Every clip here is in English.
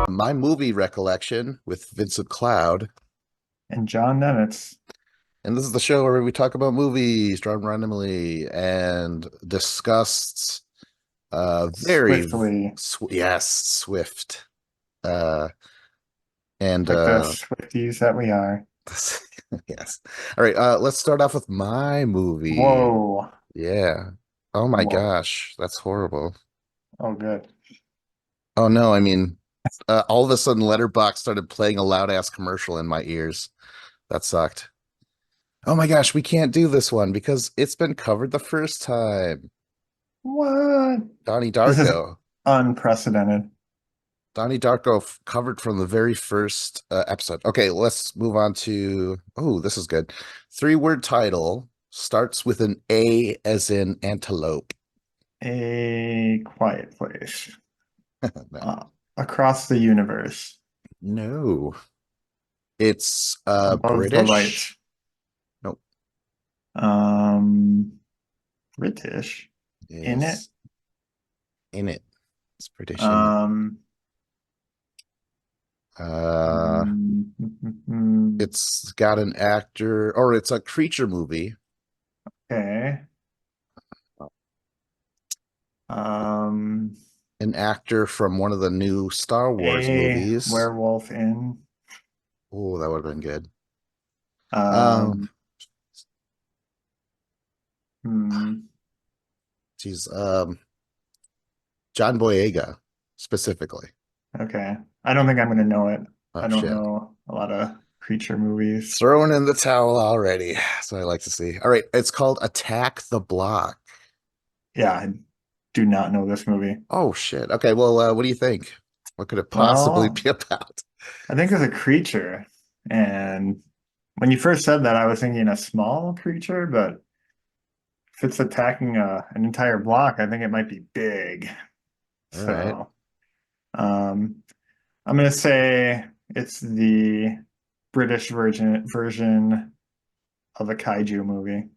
My Movie Recollection with Vincent Cloud. And John Nemitz. And this is the show where we talk about movies drawn randomly and discussed very Swiftly, yes, swift. Uh and like the Swifties that we are. yes. All right, let's start off with my movie. Whoa. Yeah. Oh my Whoa. gosh, that's horrible. Oh, good. Oh no, I mean all of a sudden Letterboxd started playing a loud ass commercial in my ears. That sucked. Oh my gosh, we can't do this one because it's been covered the first time. What? Donnie This is Darko. unprecedented. Donnie Darko covered from the very first episode. Okay, let's move on to. Oh, this is good. Three-word title starts with an A as in antelope. A Quiet Place. No. Uh, Across the Universe. No. It's Above the British. Light. Nope. Um, British. In it. Is in it. It's British in it. Um, Uh, mm, mm, it's got an actor, or it's a creature movie. okay. Um, An actor from one of the new Star Wars a movies. Werewolf in. Oh, that would have been good. Um, Um, hmm, geez, John Boyega specifically. okay. I don't think I'm gonna know it. Oh I don't shit. know a lot of creature movies. Throwing in the towel already. That's what I like to see. All right, it's called Attack the Block. Yeah, I do not know this movie. Oh shit. Okay, well, what do you think? What could it possibly Well, be about? I think it's a creature. And when you first said that, I was thinking a small creature, but if it's attacking an entire block, I think it might be big. All right. So, um, I'm gonna say it's the British version of a kaiju movie.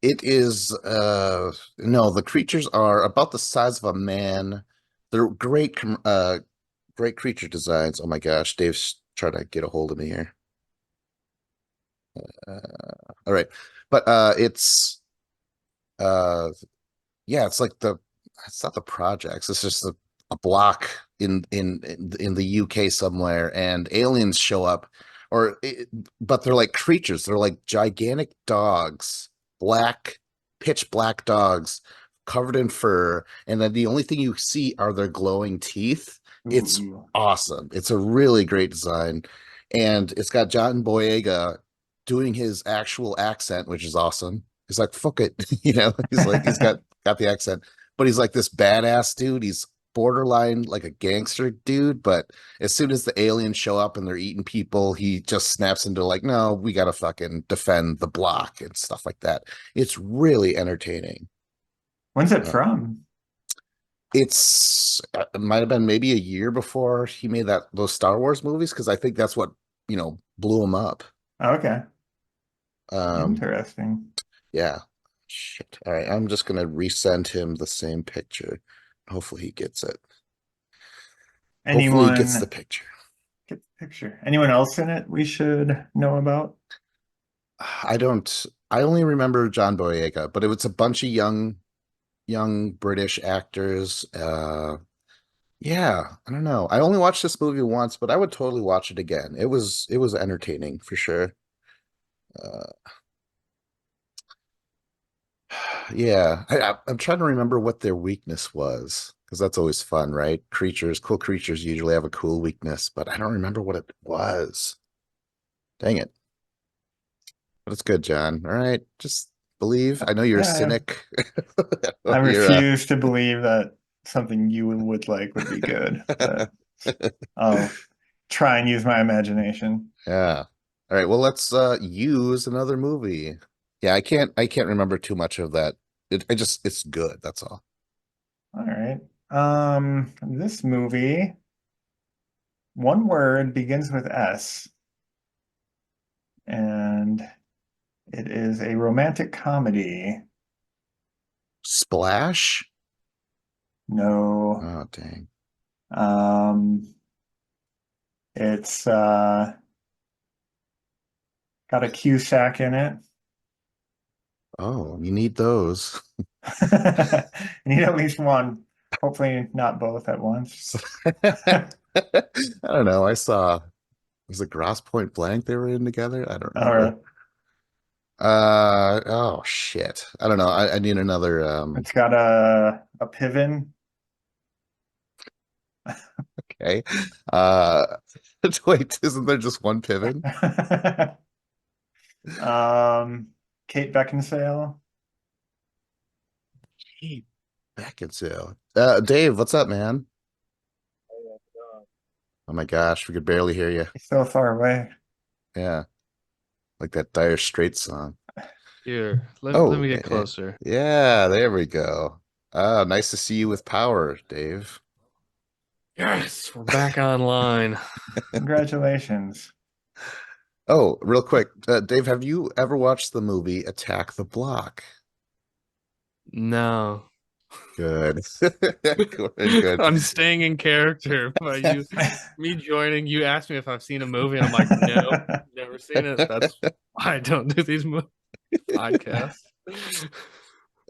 It is no, the creatures are about the size of a man. They're great creature designs. Oh my gosh, Dave's trying to get a hold of me here. Uh, all right. But uh yeah, it's like it's not the projects. It's just a block in the UK somewhere and aliens show up or but they're like creatures. They're like gigantic dogs, black pitch black dogs covered in fur and then the only thing you see are their glowing teeth. It's Ooh. awesome. It's a really great design and it's got John Boyega doing his actual accent, which is awesome. He's like, fuck it. He's like, he's got the accent, but he's like this badass dude. He's borderline like a gangster dude, but as soon as the aliens show up and they're eating people, he just snaps into like, no, we gotta fucking defend the block and stuff like that. It's really entertaining. When's it Uh, from? it might have been maybe a year before he made those Star Wars movies because I think that's what blew him up. Okay, Um, interesting. Yeah. Shit. All right. I'm just gonna resend him the same picture. Hopefully he gets it. Hopefully he gets the Anyone picture. get the picture? Anyone else in it we should know about? I don't I only remember John Boyega, but it was a bunch of young British actors. Yeah, I don't know. I only watched this movie once, but I would totally watch it again. It was entertaining for sure. Uh Yeah, I'm trying to remember what their weakness was because that's always fun, right? Cool creatures usually have a cool weakness, but I don't remember what it was. Dang it. But it's good, John. All right, just believe. I know you're a Yeah, cynic. I You're refuse to believe that something you would like would be good, but I'll try and use my imagination. yeah. All right, well let's use another movie. Yeah, I can't remember too much of that. It's good, that's all. All right. This movie, one word begins with S, and it is a romantic comedy. Splash? No. Oh, dang. Um, it's got a Q sack in it. Oh, you need those. Need at least one. Hopefully not both at once. I don't know. I saw was it Gross Point Blank they were in together? I don't remember. Or Oh shit. I don't know. I need another it's got a pivot. okay. Uh wait, isn't there just one pivot? Um, Kate Beckinsale. Hey, Beckinsale. Dave, what's up, man? Oh my gosh, we could barely hear you. He's so far away. Yeah, like that Dire Straits song. Here, let Oh, me get closer. yeah, there we go. Nice to see you with power, Dave. Yes, we're back online. Congratulations. Oh, real quick, Dave, have you ever watched the movie Attack the Block? No. Good. Good, good. I'm staying in character, but me joining, you asked me if I've seen a movie, and I'm like, no, never seen it. That's why I don't do these podcasts.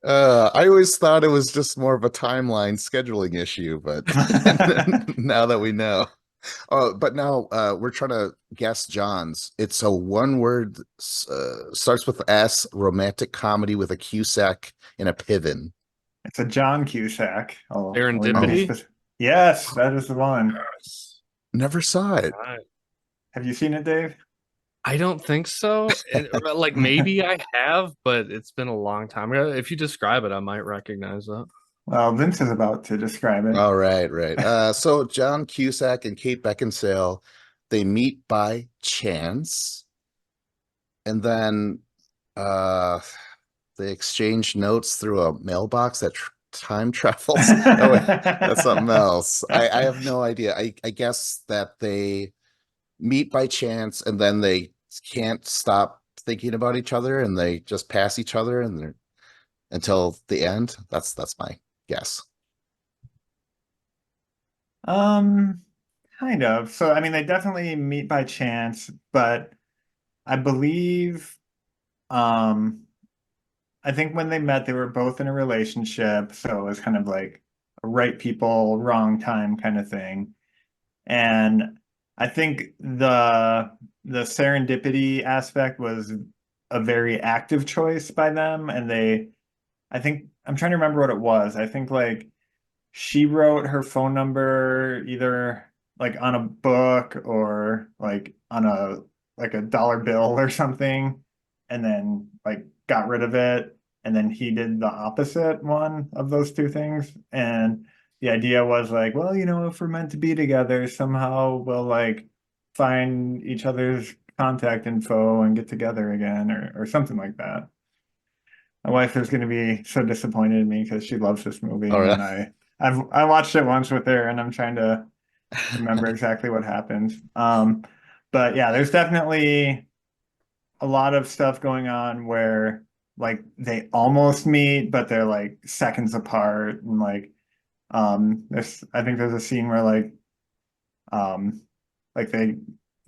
I always thought it was just more of a timeline scheduling issue, but now that we know. But now we're trying to guess John's. It's a one word, starts with S, romantic comedy with a Cusack and a Piven. It's a John Cusack. I'll even be Oh, Serendipity? specific. Yes, that is the one. Yes. never saw it. Right. Have you seen it, Dave? I don't think so. Or, like maybe I have, but it's been a long time ago. If you describe it, I might recognize that. Well, Vince is about to describe it. All right, right. So John Cusack and Kate Beckinsale, they meet by chance, and then uh they exchange notes through a mailbox that tr time travels. Oh wait, that's something else. I have no idea. I guess that they meet by chance and then they can't stop thinking about each other and they just pass each other and they're until the end. That's my guess. Um, kind of. So, I mean, they definitely meet by chance, but I believe, um, I think when they met, they were both in a relationship, so it was kind of like a right people, wrong time kind of thing. And I think the serendipity aspect was a very active choice by them, and I think I'm trying to remember what it was. I think like she wrote her phone number either like on a book or like on a dollar bill or something, and then like got rid of it. And then he did the opposite one of those two things. And the idea was like, well, if we're meant to be together, somehow we'll like find each other's contact info and get together again or something like that. My wife is going to be so disappointed in me because she loves this movie, All and right. then I watched it once with her, and I'm trying to remember exactly what happened. But yeah, there's definitely a lot of stuff going on where like they almost meet, but they're like seconds apart, and there's I think there's a scene where um like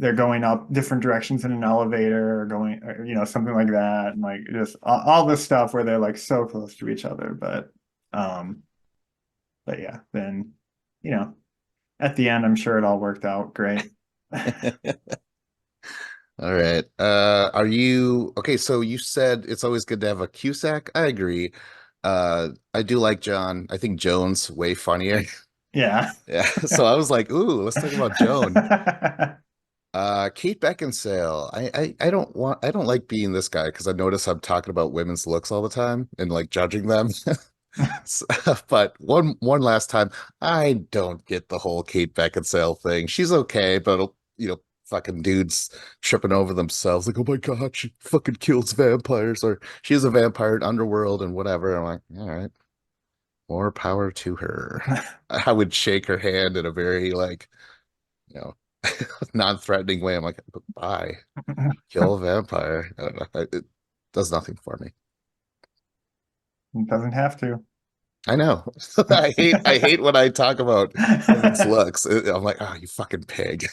they're going up different directions in an elevator or going or, something like that, and like just all this stuff where they're like so close to each other, um but yeah, then you know at the end I'm sure it all worked out great. All right. Are you okay? So you said it's always good to have a Cusack. I agree. I do like John. I think Joan's way funnier. Yeah. Yeah. So I was like, ooh, let's talk about Joan. Kate Beckinsale. I don't like being this guy because I notice I'm talking about women's looks all the time and like judging them. S- But one last time, I don't get the whole Kate Beckinsale thing. She's okay, but fucking dudes tripping over themselves, like, oh my God, she fucking kills vampires, or she's a vampire in Underworld and whatever. I'm like, all right, more power to her. I would shake her hand in a very like, you know, non-threatening way. I'm like, bye, kill a vampire. I don't know. It does nothing for me. It doesn't have to. I know. I hate when I talk about women's looks. I'm like, oh, you fucking pig.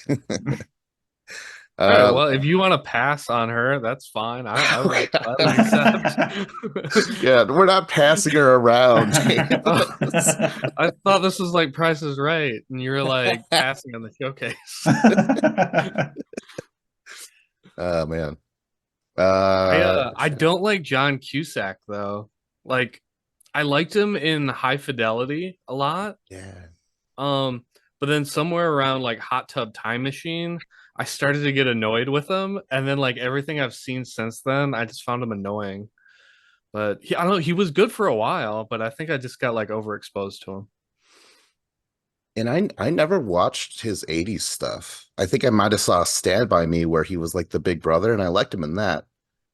All right, Uh, well, if you want to pass on her, that's fine. I would accept. yeah, we're not passing her around, Oh, James. I thought this was like Price is Right, and you were like passing on the showcase. Oh man. I don't like John Cusack though. Like I liked him in High Fidelity a lot. Yeah. Um, but then somewhere around like Hot Tub Time Machine, I started to get annoyed with him, and then like everything I've seen since then, I just found him annoying. But I don't know, he was good for a while, but I think I just got like overexposed to him. And I never watched his 80s stuff. I think I might have saw Stand By Me where he was like the big brother and I liked him in that.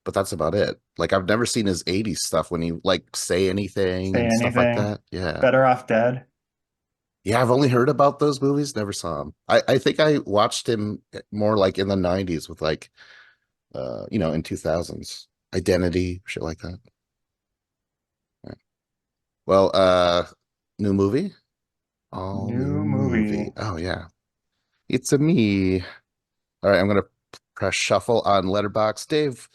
But that's about it. Like I've never seen his 80s stuff when he like say anything Say and stuff like anything. that. Yeah. Better Off Dead. Yeah, I've only heard about those movies, never saw him. I think I watched him more like in the 90s with like in 2000s. Identity, shit like that. Right. Well, new movie? All new New movie. movie. Oh yeah. It's a me. All right, I'm gonna press shuffle on Letterbox. Dave,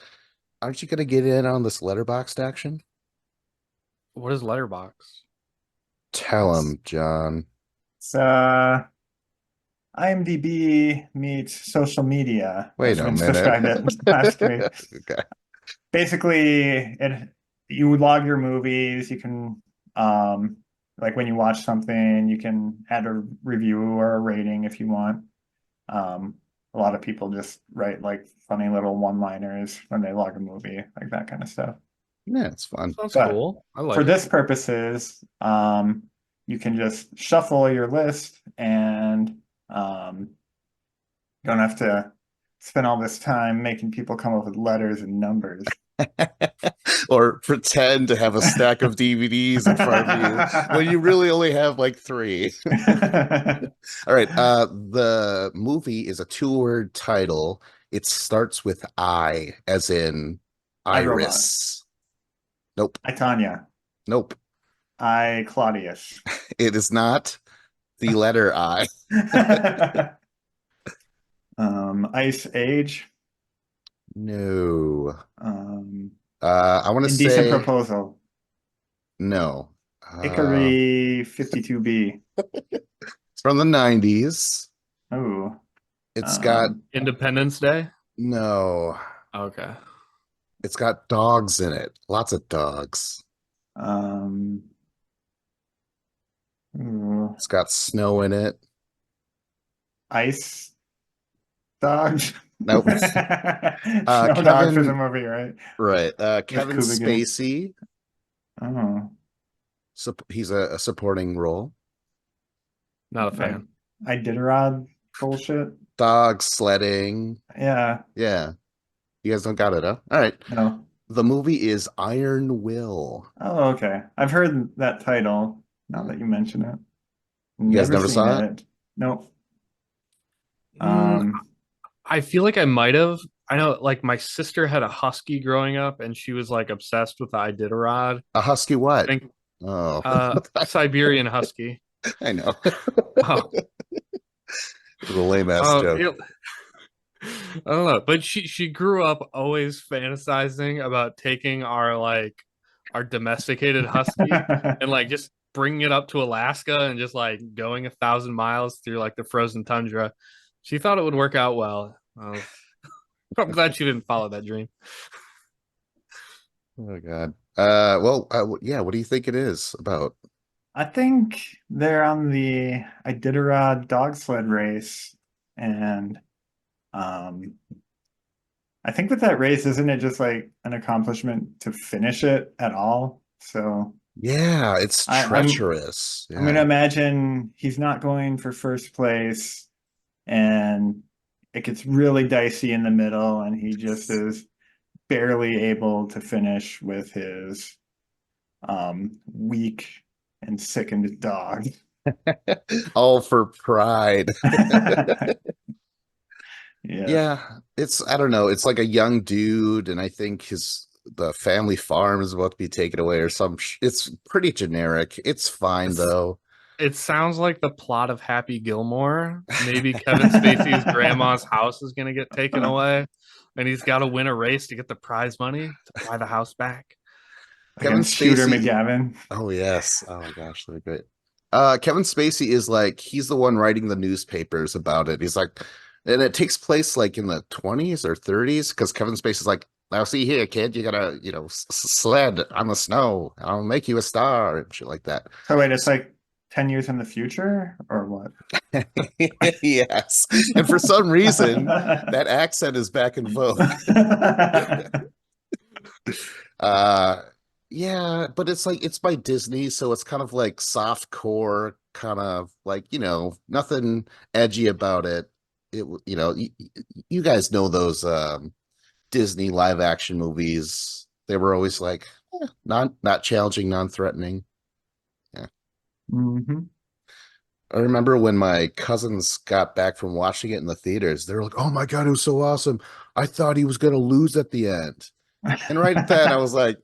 aren't you gonna get in on this Letterboxd action? What is Letterbox? Tell him, John. It's IMDb meets social media, Wait as a Vince minute. described it last week. Okay. Basically, it you log your movies. You can like when you watch something, you can add a review or a rating if you want. Um, a lot of people just write like funny little one-liners when they log a movie, like that kind of stuff. Yeah, it's fun. Sounds But cool. I for like it. this purposes, you can just shuffle your list and don't have to spend all this time making people come up with letters and numbers. Or pretend to have a stack of DVDs in front of you when you really only have like three. All right. The movie is a two-word title. It starts with I, as in I, Robot. Iris. Nope. I, Tanya. Nope. I, Claudius. It is not the letter I. Ice Age. No. Um, I want to Indecent say Proposal. no. Hickory 52B. It's from the 90s. Oh, It's got Independence Day? no. Okay. It's got dogs in it. Lots of dogs. um, ooh, It's got snow in it. Ice Dogs. Nope. Snow Dogs is a Kevin, movie, right? right. With Kevin Kubica. Spacey. Oh, He's a supporting role. Not a like fan. Iditarod bullshit. Dog sledding. Yeah, Yeah. You guys don't got it, huh? All right. no. The movie is Iron Will. Oh, okay. I've heard that title now that you mention it. You guys Never never seen saw it? it. Nope. Mm, Um, I feel like I might have. I know, like my sister had a husky growing up, and she was like obsessed with the Iditarod. A husky I what? think Oh, Siberian Husky. I know. Oh, It was a lame ass joke. I don't know, but she grew up always fantasizing about taking our domesticated husky and like just bringing it up to Alaska and just like going 1,000 miles through like the frozen tundra. She thought it would work out well. I'm glad she didn't follow that dream. Oh God. Yeah. What do you think it is about? I think they're on the Iditarod dog sled race, and um, I think with that race, isn't it just like an accomplishment to finish it at all? So Yeah, it's I'm treacherous. I'm gonna Yeah. imagine he's not going for first place, and it gets really dicey in the middle, and he just is barely able to finish with his weak and sickened dog. All for pride. Yes. Yeah, I don't know. It's like a young dude, and I think his the family farm is about to be taken away or it's pretty generic. It's fine though. It sounds like the plot of Happy Gilmore. Maybe Kevin Spacey's grandma's house is going to get taken away, and he's got to win a race to get the prize money to buy the house back. Kevin Against Shooter Spacey. McGavin. Oh yes. Oh my gosh, that'd be great. Kevin Spacey is like he's the one writing the newspapers about it. He's like, and it takes place like in the 20s or 30s because Kevin Spacey's like, now see here, kid, you gotta, sled on the snow. I'll make you a star and shit like that. So wait, it's like 10 years in the future or what? Yes. And for some reason, that accent is back in vogue. Yeah, but it's by Disney, so it's kind of like soft core, kind of like, nothing edgy about it. You guys know those Disney live action movies. They were always like not challenging, non-threatening. Yeah. hmm I remember when my cousins got back from watching it in the theaters, they were like, "Oh my God, it was so awesome. I thought he was going to lose at the end." And right at that, I was like,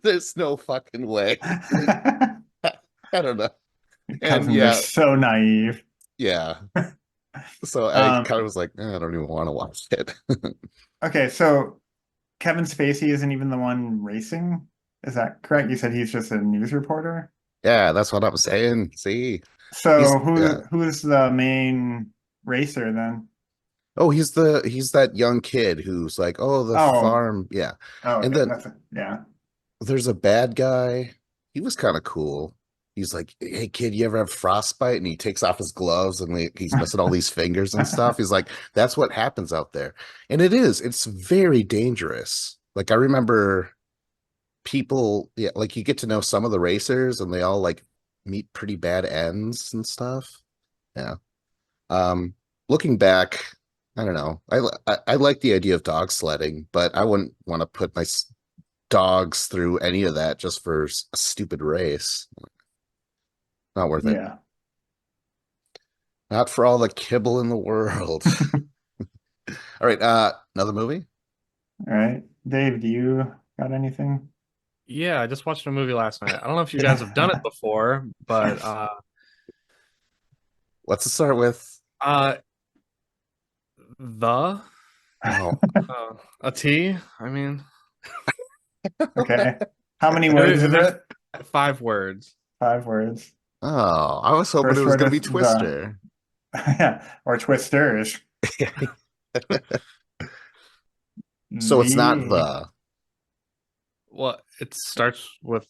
there's no fucking way. I don't know. And Cousins are so naive. yeah. So I kind of was like, I don't even want to watch it. Okay, so Kevin Spacey isn't even the one racing. Is that correct? You said he's just a news reporter. Yeah, that's what I'm saying. See, So yeah. who's the main racer then? Oh, he's that young kid who's like, oh, the Oh, farm. Yeah. oh, And okay, then that's it. Yeah. there's a bad guy. He was kind of cool. He's like, hey kid, you ever have frostbite? And he takes off his gloves and he's missing all these fingers and stuff. He's like, that's what happens out there. And it's very dangerous. Like I remember people, yeah, like you get to know some of the racers and they all like meet pretty bad ends and stuff. Yeah. Looking back, I don't know. I like the idea of dog sledding, but I wouldn't want to put my dogs through any of that just for a stupid race. Not worth it. Yeah. Not for all the kibble in the world. All right, another movie? All right. Dave, do you got anything? Yeah, I just watched a movie last night. I don't know if you guys have done it before, but What's it start with? the Oh, a T. I mean, Okay. How many words is there's it? 5 words. 5 words. oh, I was hoping it First was word going to be is the. Twister. Yeah, or twisters. So it's not The. the. Well, it starts with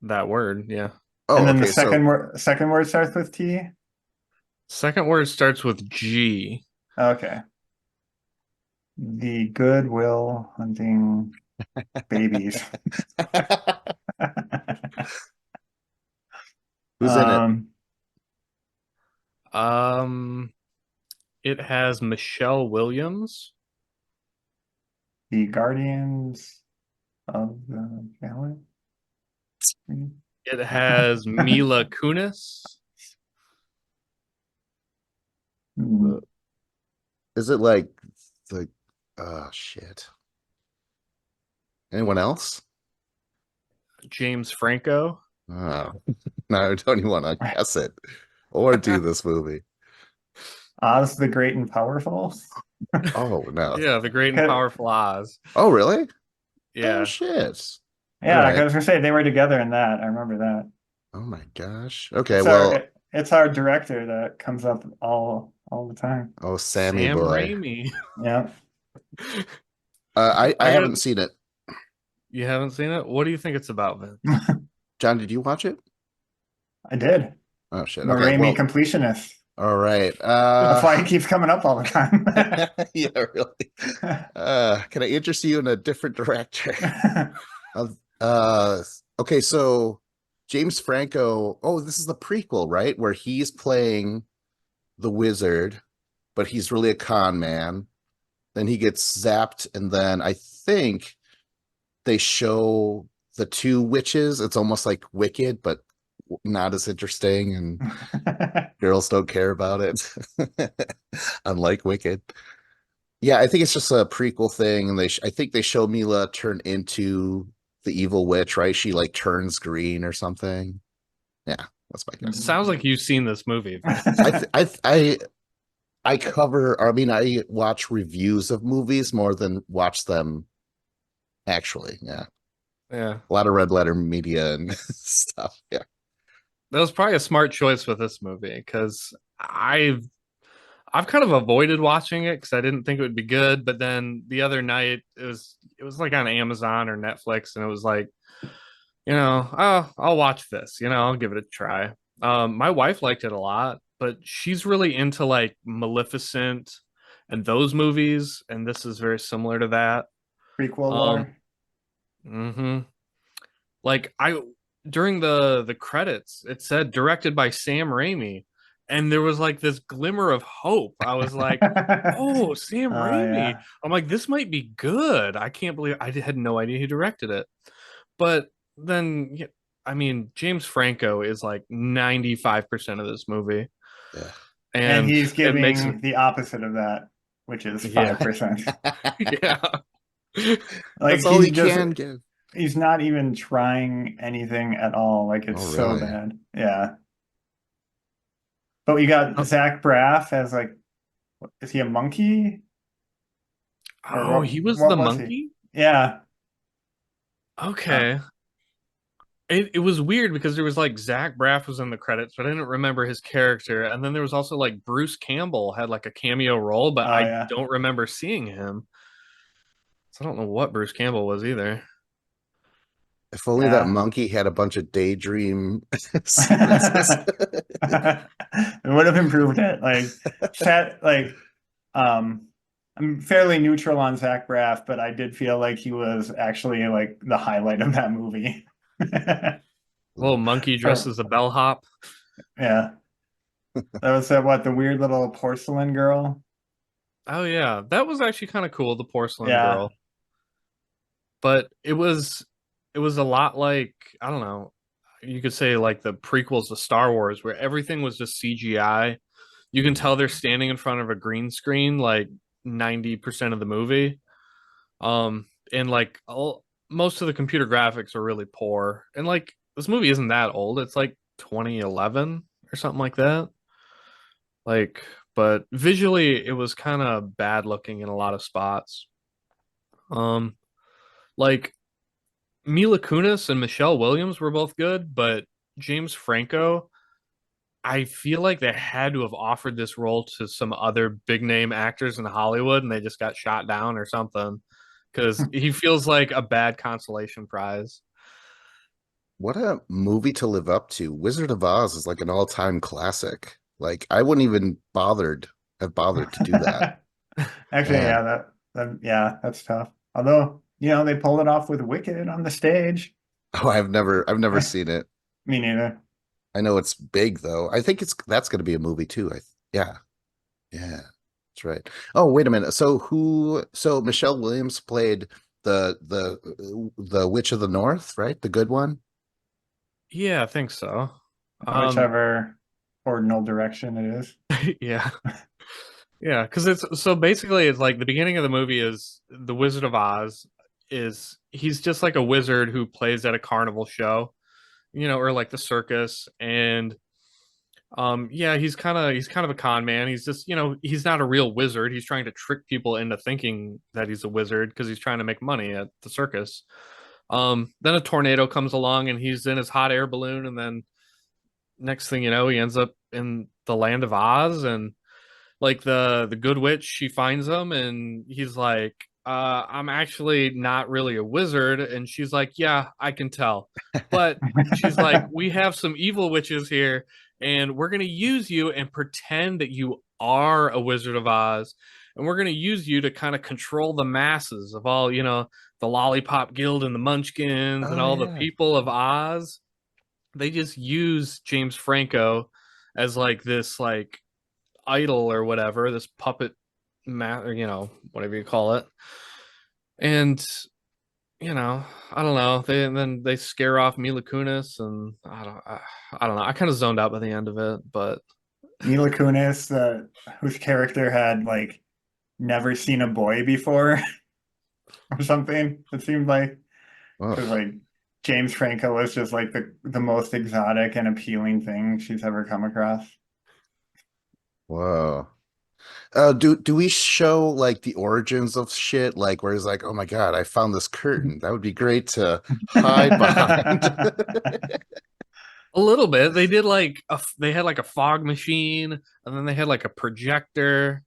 that word. Yeah. And Oh, then the okay. So second word starts with T. Second word starts with G. Okay. The Goodwill Hunting babies. who's in it? Um, it has Michelle Williams. The Guardians of the Galaxy. It has Mila Kunis. Hmm. Is it like the? Oh shit. Anyone else? James Franco. Oh, no, I don't even want to guess it or do this movie. Oz the Great and Powerful. Oh no. Yeah, the Great and Powerful Oz. Oh really? Oh Yeah. shit. Yeah, All I right. was gonna say they were together in that. I remember that. Oh my gosh. Okay, It's well, our director that comes up all the time. oh Sammy Sam boy. Raimi. Yeah. I I haven't got- seen it. You haven't seen it? What do you think it's about, Vince? John, did you watch it? I did. Oh shit. I'm a Okay, Raimi well, completionist. all right. That's why he keeps coming up all the time. Yeah, really. Can I interest you in a different director? Uh, okay, so James Franco, oh, this is the prequel, right? Where he's playing the wizard, but he's really a con man. Then he gets zapped, and then I think they show the 2 witches. It's almost like Wicked, but not as interesting, and girls don't care about it. Unlike Wicked. Yeah, I think it's just a prequel thing, and I think they show Mila turn into the evil witch, right? She like turns green or something. Yeah, that's my It guess. sounds like you've seen this movie, I Vince. th- I th- I cover. I mean, I watch reviews of movies more than watch them actually. Yeah, Yeah. a lot of red letter media and stuff. Yeah, That was probably a smart choice with this movie because I've kind of avoided watching it because I didn't think it would be good. But then the other night it was like on Amazon or Netflix, and it was like, oh, I'll watch this. I'll give it a try. My wife liked it a lot, but she's really into like Maleficent and those movies, and this is very similar to that. Prequel Um, lore. hmm Like I during the credits, it said directed by Sam Raimi, and there was like this glimmer of hope. I was like, "Oh, Sam Raimi." Yeah. I'm like, "This might be good." I can't believe I had no idea he directed it. But then I mean, James Franco is like 95% of this movie, yeah, And and he's it makes it giving the opposite of that, which is yeah. 5%. Yeah. Like that's all he he just can give. he's not even trying anything at all. Like it's Oh, so really? bad. Yeah. But we got Zach Braff as like, is he a monkey? Or Oh, he was what the was he? monkey? Yeah. Uh, Okay. It was weird because there was like Zach Braff was in the credits, but I didn't remember his character. And then there was also like Bruce Campbell had like a cameo role, but oh I yeah. don't remember seeing him. So I don't know what Bruce Campbell was either. If only that Yeah. monkey had a bunch of daydream sequences. It would have improved it. Like set like um I'm fairly neutral on Zach Braff, but I did feel like he was actually like the highlight of that movie. Little monkey dressed For as a bellhop. yeah. That was what, the weird little porcelain girl? Oh yeah, that was actually kind of cool, the porcelain Yeah. girl. But it was a lot like, I don't know, you could say like the prequels to Star Wars where everything was just CGI. You can tell they're standing in front of a green screen like 90% of the movie. And like most of the computer graphics are really poor. And like this movie isn't that old. It's like 2011 or something like that. Like, but visually it was kind of bad looking in a lot of spots. Um, like Mila Kunis and Michelle Williams were both good, but James Franco, I feel like they had to have offered this role to some other big name actors in Hollywood and they just got shot down or something because he feels like a bad consolation prize. What a movie to live up to. Wizard of Oz is like an all-time classic. Like I wouldn't even have bothered to do that. Actually, Man. yeah, that yeah, that's tough. Although, they pulled it off with Wicked on the stage. Oh, I've never seen it. Me neither. I know it's big though. I think that's going to be a movie too. Yeah. Yeah. That's right. Oh, wait a minute. So Michelle Williams played the Witch of the North, right? The good one? Yeah, I think so. Um, Whichever ordinal direction it is. yeah. Yeah, because it's so basically it's like the beginning of the movie is the Wizard of Oz is he's just like a wizard who plays at a carnival show, or like the circus, and yeah, he's kind of a con man. He's just, he's not a real wizard. He's trying to trick people into thinking that he's a wizard because he's trying to make money at the circus. Then a tornado comes along and he's in his hot air balloon, and then next thing you know, he ends up in the land of Oz, and like the good witch, she finds him and he's like, I'm actually not really a wizard. And she's like, yeah, I can tell. But she's like, we have some evil witches here and we're going to use you and pretend that you are a Wizard of Oz, and we're going to use you to kind of control the masses of all, the Lollipop Guild and the Munchkins and Oh all the yeah. people of Oz. They just use James Franco as like this like idol or whatever, this puppet or, whatever you call it. And, I don't know. Then they scare off Mila Kunis, and I don't know. I kind of zoned out by the end of it, but Mila Kunis, whose character had like never seen a boy before or something. It seemed like Oh, because like James Franco was just like the most exotic and appealing thing she's ever come across. whoa. Do we show like the origins of shit? Like where he's like, oh my God, I found this curtain. That would be great to hide behind. A little bit. They did like they had like a fog machine, and then they had like a projector,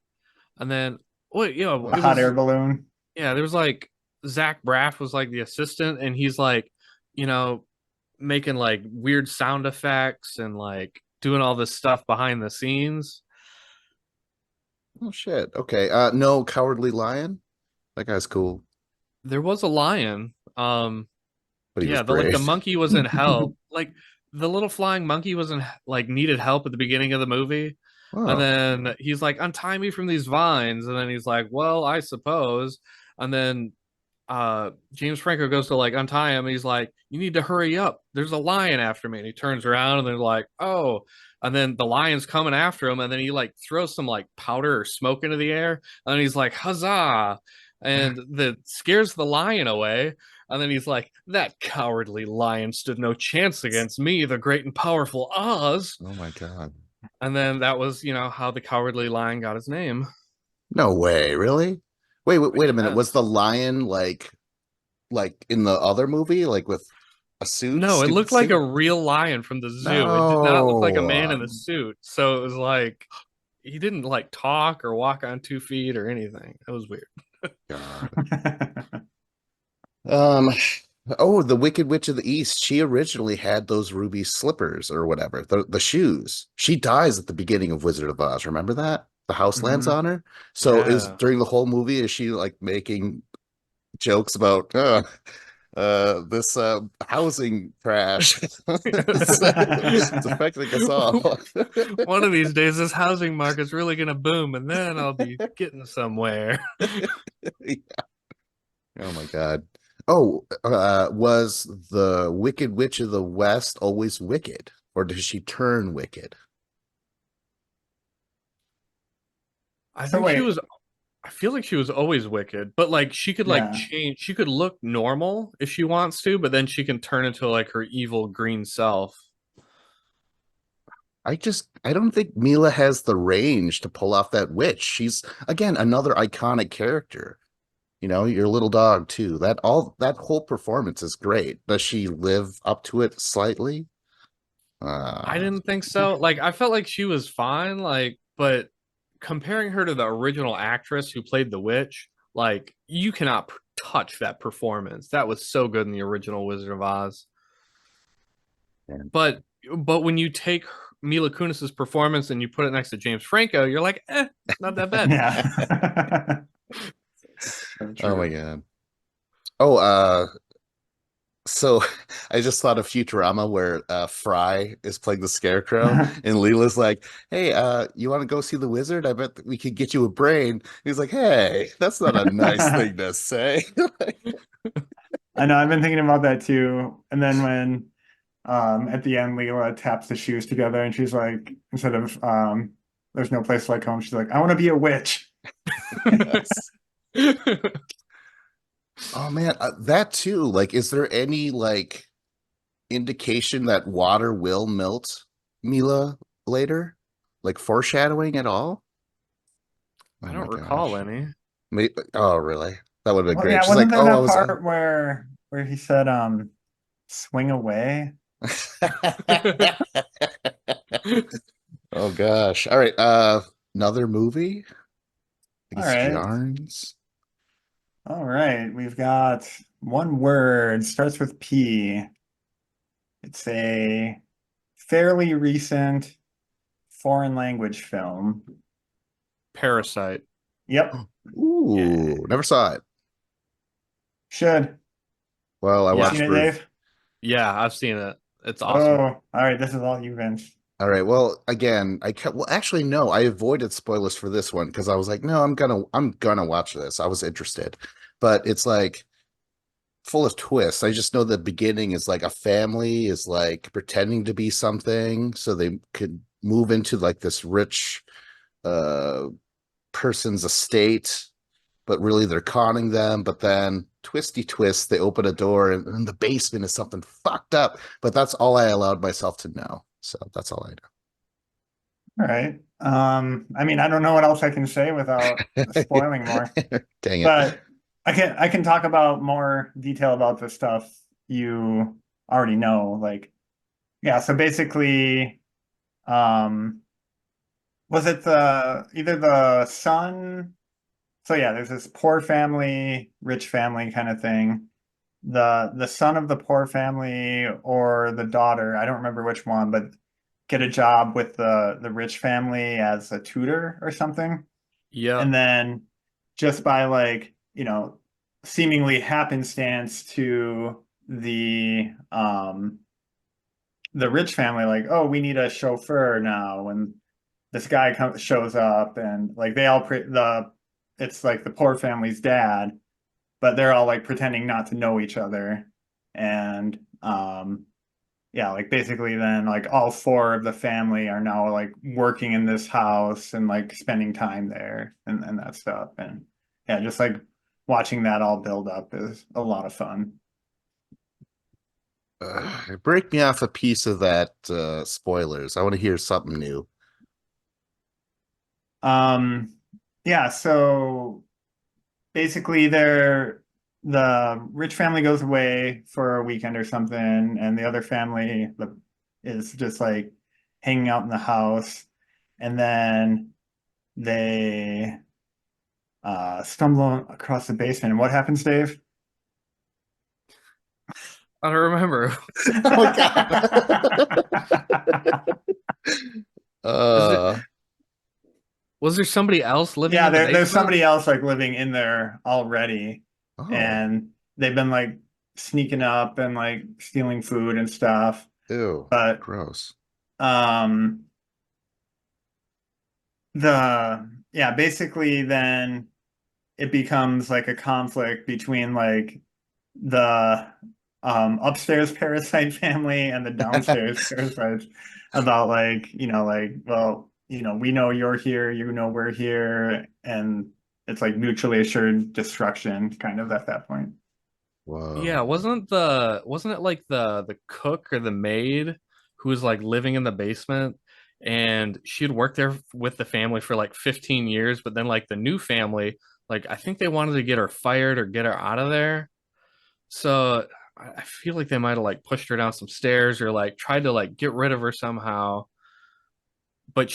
and then what? You know, A it hot air was balloon. yeah. There was like Zach Braff was like the assistant, and he's like, you know, making like weird sound effects and like doing all this stuff behind the scenes. Oh shit. Okay. No Cowardly Lion. That guy's cool, There was a lion. but he was Yeah, the great. monkey was in help. Like the little flying monkey was in like needed help at the beginning of the movie. And Oh, then he's like, untie me from these vines. And then he's like, well, I suppose. And then James Franco goes to like untie him. And he's like, you need to hurry up. There's a lion after me. And he turns around and they're like, oh. And then the lion's coming after him. And then he like throws some like powder or smoke into the air. And then he's like, huzzah. And that scares the lion away. And then he's like, that cowardly lion stood no chance against me, the great and powerful Oz. oh my God. And then that was, how the cowardly lion got his name. No way, really? Wait a minute. Yeah. Was the lion like in the other movie, like with a suit, No, it stupid looked like suit? a real lion from the zoo. It did not look like a man No. in a suit. So it was like he didn't like talk or walk on 2 feet or anything. It was weird. God. Um, oh, the Wicked Witch of the East. She originally had those ruby slippers or whatever, the shoes. She dies at the beginning of Wizard of Oz. Remember that? The house lands Mhm. on her. So is Yeah. during the whole movie, is she like making jokes about this housing crash? It's affecting us all. One of these days, this housing market's really going to boom, and then I'll be getting somewhere. Oh my God. Oh, was the Wicked Witch of the West always wicked, or does she turn wicked? I So think she wait, was I feel like she was always wicked, but like she could like yeah. change. She could look normal if she wants to, but then she can turn into like her evil green self. I don't think Mila has the range to pull off that witch. She's again another iconic character. You know, your little dog too. That whole performance is great. Does she live up to it slightly? I Uh, didn't think so. Like I felt like she was fine, like, but comparing her to the original actress who played the witch, like you cannot touch that performance. That was so good in the original Wizard of Oz. man. But when you take Mila Kunis's performance and you put it next to James Franco, you're like, not that bad. Yeah. So Oh my true. God. Oh, so I just thought of Futurama where Fry is playing the Scarecrow and Leela's like, "Hey, you want to go see the wizard? I bet we could get you a brain." He's like, "Hey, that's not a nice thing to say." I know, I've been thinking about that too. And then when at the end Leela taps the shoes together and she's like, instead of there's no place like home, she's like, I want to be a witch. Yes. Oh man, that too. Like, is there any like indication that water will melt Mila later? Like foreshadowing at all? I Oh my don't recall gosh. any. Oh, really? That would have been Well, great. yeah, She's wasn't like, there "Oh, I that was part where he said swing away? Oh gosh. All right. Another movie. I All guess right. yarns. All right. We've got one word, starts with P. It's a fairly recent foreign language film. Parasite. Yep, Yeah. Ooh, never saw it. should. Well, I You Yeah. seen watched it, Ruth. Dave? Yeah, I've seen it. It's Oh, awesome. all right. This is all you, Vince. All right. Well, again, well, actually, no, I avoided spoilers for this one because I was like, no, I'm gonna watch this. I was interested, but it's like full of twists. I just know the beginning is like a family is like pretending to be something so they could move into like this rich, uh, person's estate, but really they're conning them. But then twisty twist, they open a door and in the basement is something fucked up. But that's all I allowed myself to know. So that's all I All right. I mean, I don't know what else I can say without know. spoiling more, Dang it. but I can talk about more detail about the stuff you already know. Like, yeah, so basically, um, was it the either the son? So yeah, there's this poor family, rich family kind of thing. The son of the poor family or the daughter, I don't remember which one, but get a job with the rich family as a tutor or something. Yep. And then just by like, seemingly happenstance to the rich family, like, oh, we need a chauffeur now, and this guy shows up, and like they all it's like the poor family's dad, but they're all like pretending not to know each other, and yeah, like basically then like all four of the family are now like working in this house and like spending time there and that stuff, and yeah, just like watching that all build up is a lot of fun. Break me off a piece of that spoilers. I want to hear something new. Um, yeah, so basically the rich family goes away for a weekend or something, and the other family is just like hanging out in the house, and then they stumble across the basement. And what happens, Dave? I don't remember. Oh God. Is there uh was there somebody else living Yeah, in the there's basement? somebody else like living in there already, oh, and they've been like sneaking up and like stealing food and stuff. ew, But gross. um the yeah, basically then it becomes like a conflict between like the upstairs parasite family and the downstairs parasites about like, like, well, we know you're here, we're here, and it's like mutually assured destruction kind of at that point. Yeah, Whoa. wasn't it like the cook or the maid who was like living in the basement, and she'd worked there with the family for like 15 years, but then like the new family, like I think they wanted to get her fired or get her out of there. So I feel like they might have like pushed her down some stairs or like tried to like get rid of her somehow. But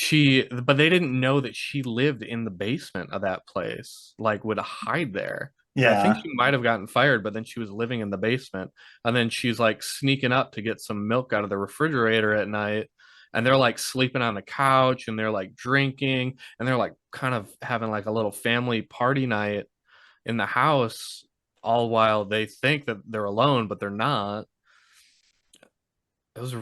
they didn't know that she lived in the basement of that place, like would hide there. Because I think Yeah. she might have gotten fired, but then she was living in the basement. And then she's like sneaking up to get some milk out of the refrigerator at night. And they're like sleeping on the couch and they're like drinking and they're like kind of having like a little family party night in the house, all while they think that they're alone, but they're not. It was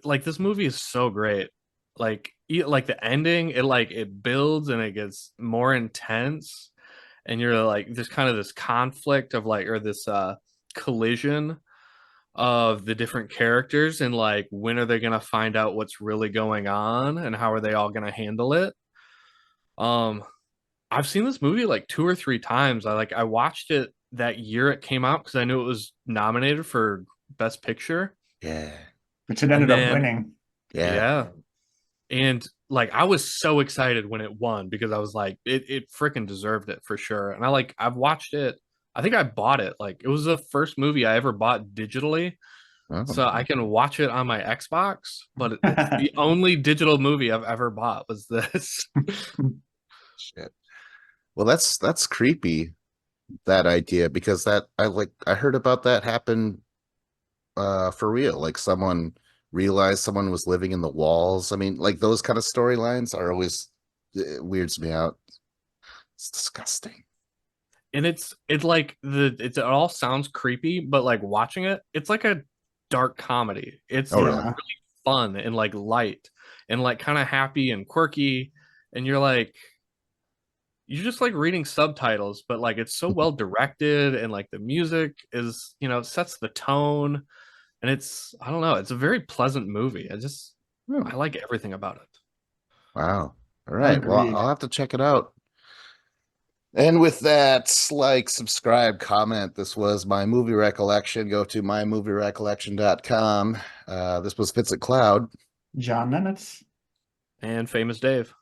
like this movie is so great. Like the ending, it builds and it gets more intense, and you're like there's kind of this conflict of like or this collision of the different characters and like when are they gonna find out what's really going on and how are they all gonna handle it. Um, I've seen this movie like two or three times. I watched it that year it came out because I knew it was nominated for Best Picture, Yeah. Which it and ended up then winning. Yeah. yeah. And like I was so excited when it won because I was like, it freaking deserved it for sure. And I've watched it. I think I bought it. Like it was the first movie I ever bought digitally. Oh, So I can watch it on my Xbox, but it's the only digital movie I've ever bought was this. shit. Well, that's creepy, that idea, because I heard about that happen for real. Like someone realized someone was living in the walls. I mean, like those kind of storylines are always it weirds me out. It's disgusting. And it's like it all sounds creepy, but like watching it, it's like a dark comedy. It's Oh, like really? Yeah. fun and like light and like kind of happy and quirky. And you're just like reading subtitles, but like it's so well directed and like the music is, sets the tone. And I don't know, it's a very pleasant movie. Hmm. I like everything about it. Wow. All right. Well, Agreed. I'll have to check it out. And with that, like, subscribe, comment. This was my movie recollection. Go to mymovierecollection.com. This was Fitz at Cloud. John Nemitz. And Famous Dave.